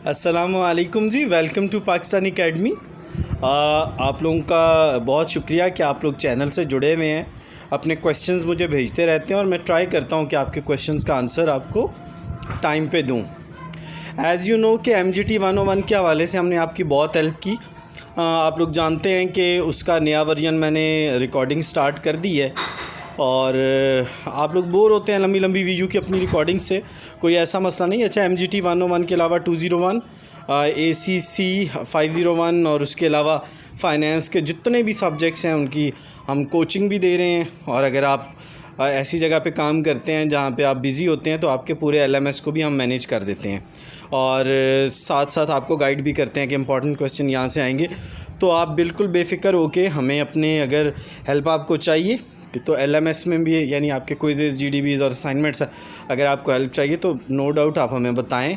अस्सलामुअलैकुम जी, welcome to Pakistan academy. आप लोगों का बहुत शुक्रिया कि आप लोग चैनल से जुड़े हुए हैं, अपने क्वेश्चंस मुझे भेजते रहते हैं और मैं ट्राई करता हूं कि आपके क्वेश्चंस का आंसर आपको टाइम पे दूं। एज़ यू नो कि MGT 101 के हवाले से हमने आपकी बहुत हेल्प की। आप लोग जानते हैं कि उसका नया वर्जन मैंने रिकॉर्डिंग स्टार्ट कर दी है और आप लोग बोर होते हैं लंबी लंबी वीडियो की अपनी रिकॉर्डिंग से। कोई ऐसा मसला नहीं। अच्छा, MGT 101 के अलावा 201, ACC 501 और उसके अलावा फ़ाइनेंस के जितने भी सब्जेक्ट्स हैं उनकी हम कोचिंग भी दे रहे हैं। और अगर आप ऐसी जगह पे काम करते हैं जहाँ पे आप बिज़ी होते हैं तो आपके पूरे LMS को भी हम मैनेज कर देते हैं और साथ साथ आपको गाइड भी करते हैं कि इंपॉर्टेंट क्वेश्चन यहाँ से आएंगे। तो आप बिल्कुल बेफ़िक्र होके हमें अपने अगर हेल्प आपको चाहिए तो LMS में भी, यानी आपके क्विज़ेज़, GDBs और असाइनमेंट्स, अगर आपको हेल्प चाहिए तो नो डाउट आप हमें बताएं।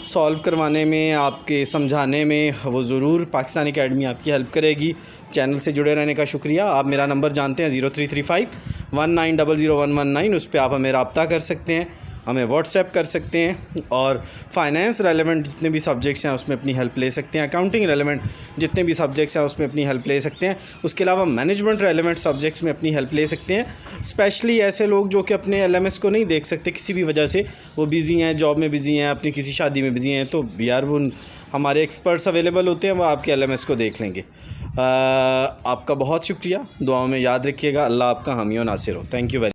सॉल्व करवाने में, आपके समझाने में वो ज़रूर पाकिस्तान एकेडमी आपकी हेल्प करेगी। चैनल से जुड़े रहने का शुक्रिया। आप मेरा नंबर जानते हैं 033519000119, उस पर आप हमें रब्ता कर सकते हैं, हमें व्हाट्सएप कर सकते हैं और फ़ाइनेंस रेलेवेंट जितने भी सब्जेक्ट्स हैं उसमें अपनी हेल्प ले सकते हैं। अकाउंटिंग रेलेवेंट जितने भी सब्जेक्ट्स हैं उसमें अपनी हेल्प ले सकते हैं। उसके अलावा मैनेजमेंट रेलेवेंट सब्जेक्ट्स में अपनी हेल्प ले सकते हैं। स्पेशली ऐसे लोग जो कि अपने LMS को नहीं देख सकते किसी भी वजह से, वो बिज़ी हैं, जॉब में बिज़ी हैं, अपनी किसी शादी में बिज़ी हैं, तो यार वो हमारे एक्सपर्ट्स अवेलेबल होते हैं, वो आपके LMS को देख लेंगे। आपका बहुत शुक्रिया। दुआओं में याद रखिएगा। अल्लाह आपका हामी और नासिर हो। Thank you very